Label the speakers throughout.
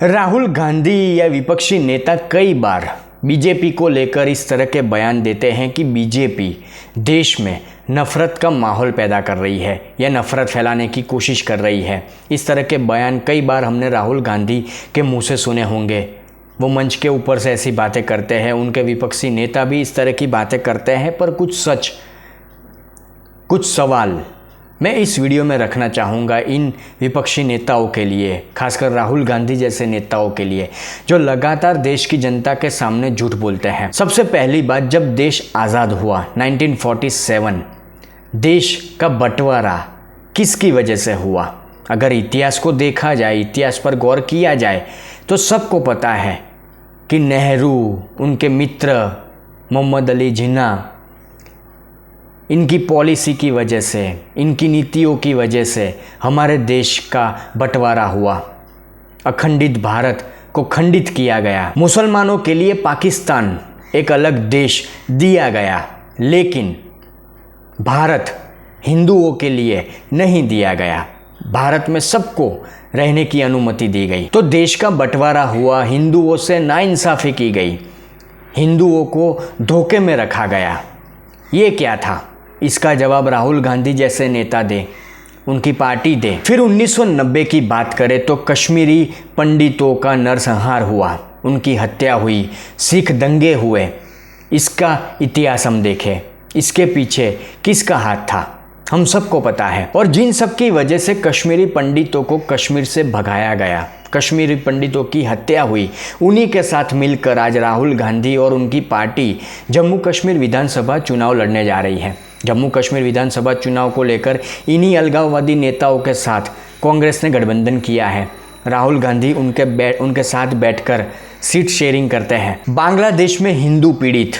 Speaker 1: राहुल गांधी या विपक्षी नेता कई बार बीजेपी को लेकर इस तरह के बयान देते हैं कि बीजेपी देश में नफ़रत का माहौल पैदा कर रही है या नफ़रत फैलाने की कोशिश कर रही है। इस तरह के बयान कई बार हमने राहुल गांधी के मुंह से सुने होंगे। वो मंच के ऊपर से ऐसी बातें करते हैं, उनके विपक्षी नेता भी इस तरह की बातें करते हैं, पर कुछ सच, कुछ सवाल मैं इस वीडियो में रखना चाहूँगा इन विपक्षी नेताओं के लिए, खासकर राहुल गांधी जैसे नेताओं के लिए जो लगातार देश की जनता के सामने झूठ बोलते हैं। सबसे पहली बात, जब देश आज़ाद हुआ 1947, देश का बंटवारा किसकी वजह से हुआ? अगर इतिहास को देखा जाए, इतिहास पर गौर किया जाए तो सबको पता है कि नेहरू, उनके मित्र मोहम्मद अली जिन्ना, इनकी पॉलिसी की वजह से, इनकी नीतियों की वजह से हमारे देश का बंटवारा हुआ। अखंडित भारत को खंडित किया गया। मुसलमानों के लिए पाकिस्तान एक अलग देश दिया गया, लेकिन भारत हिंदुओं के लिए नहीं दिया गया। भारत में सबको रहने की अनुमति दी गई। तो देश का बंटवारा हुआ, हिंदुओं से नाइंसाफ़ी की गई, हिंदुओं को धोखे में रखा गया। ये क्या था? इसका जवाब राहुल गांधी जैसे नेता दे, उनकी पार्टी दे। फिर 1990 की बात करें तो कश्मीरी पंडितों का नरसंहार हुआ, उनकी हत्या हुई, सिख दंगे हुए। इसका इतिहास हम देखें, इसके पीछे किसका हाथ था हम सबको पता है। और जिन सब की वजह से कश्मीरी पंडितों को कश्मीर से भगाया गया, कश्मीरी पंडितों की हत्या हुई, उन्हीं के साथ मिलकर आज राहुल गांधी और उनकी पार्टी जम्मू कश्मीर विधानसभा चुनाव लड़ने जा रही है। जम्मू कश्मीर विधानसभा चुनाव को लेकर इन्हीं अलगाववादी नेताओं के साथ कांग्रेस ने गठबंधन किया है। राहुल गांधी उनके साथ बैठकर सीट शेयरिंग करते हैं। बांग्लादेश में हिंदू पीड़ित,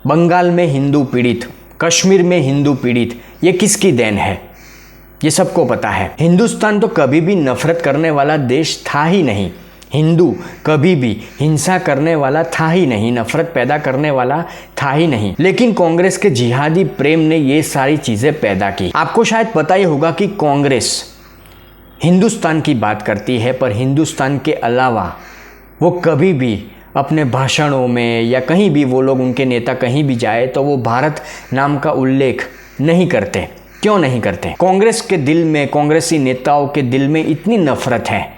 Speaker 1: बंगाल में हिंदू पीड़ित, कश्मीर में हिंदू पीड़ित, ये किसकी देन है? ये सबको पता है। हिंदुस्तान तो कभी भी नफरत करने वाला देश था ही नहीं। हिंदू कभी भी हिंसा करने वाला था ही नहीं, नफरत पैदा करने वाला था ही नहीं। लेकिन कांग्रेस के जिहादी प्रेम ने ये सारी चीज़ें पैदा की। आपको शायद पता ही होगा कि कांग्रेस हिंदुस्तान की बात करती है, पर हिंदुस्तान के अलावा वो कभी भी अपने भाषणों में या कहीं भी, वो लोग, उनके नेता कहीं भी जाए तो वो भारत नाम का उल्लेख नहीं करते। क्यों नहीं करते? कांग्रेस के दिल में, कांग्रेसी नेताओं के दिल में इतनी नफरत है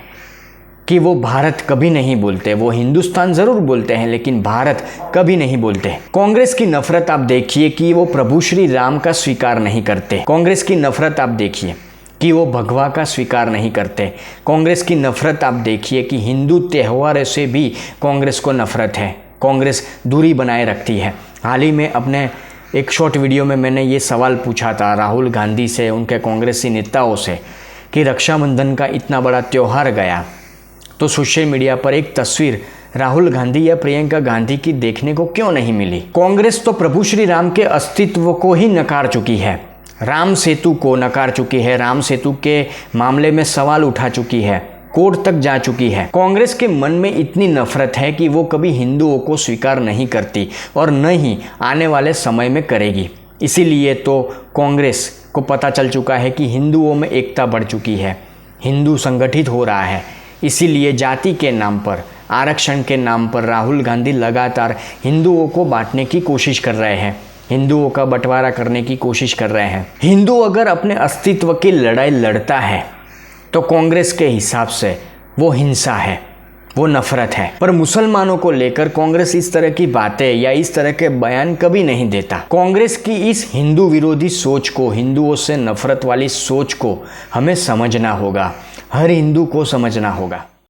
Speaker 1: कि वो भारत कभी नहीं बोलते। वो हिंदुस्तान ज़रूर बोलते हैं, लेकिन भारत कभी नहीं बोलते। कांग्रेस की नफरत आप देखिए कि वो प्रभु श्री राम का स्वीकार नहीं करते। कांग्रेस की नफरत आप देखिए कि वो भगवा का स्वीकार नहीं करते। कांग्रेस की नफरत आप देखिए कि हिंदू त्योहारों से भी कांग्रेस को नफरत है। कांग्रेस दूरी बनाए रखती है। हाल ही में अपने एक शॉर्ट वीडियो में मैंने ये सवाल पूछा था राहुल गांधी से, उनके कांग्रेसी नेताओं से, कि रक्षाबंधन का इतना बड़ा त्यौहार गया तो सोशल मीडिया पर एक तस्वीर राहुल गांधी या प्रियंका गांधी की देखने को क्यों नहीं मिली? कांग्रेस तो प्रभु श्री राम के अस्तित्व को ही नकार चुकी है, राम सेतु को नकार चुकी है, राम सेतु के मामले में सवाल उठा चुकी है, कोर्ट तक जा चुकी है। कांग्रेस के मन में इतनी नफरत है कि वो कभी हिंदुओं को स्वीकार नहीं करती और न ही आने वाले समय में करेगी। इसीलिए तो कांग्रेस को पता चल चुका है कि हिंदुओं में एकता बढ़ चुकी है, हिंदू संगठित हो रहा है। इसीलिए जाति के नाम पर, आरक्षण के नाम पर राहुल गांधी लगातार हिंदुओं को बांटने की कोशिश कर रहे हैं, हिंदुओं का बंटवारा करने की कोशिश कर रहे हैं। हिंदू अगर अपने अस्तित्व की लड़ाई लड़ता है तो कांग्रेस के हिसाब से वो हिंसा है, वो नफरत है। पर मुसलमानों को लेकर कांग्रेस इस तरह की बातें या इस तरह के बयान कभी नहीं देता। कांग्रेस की इस हिंदू विरोधी सोच को, हिंदुओं से नफरत वाली सोच को हमें समझना होगा, हर हिंदू को समझना होगा।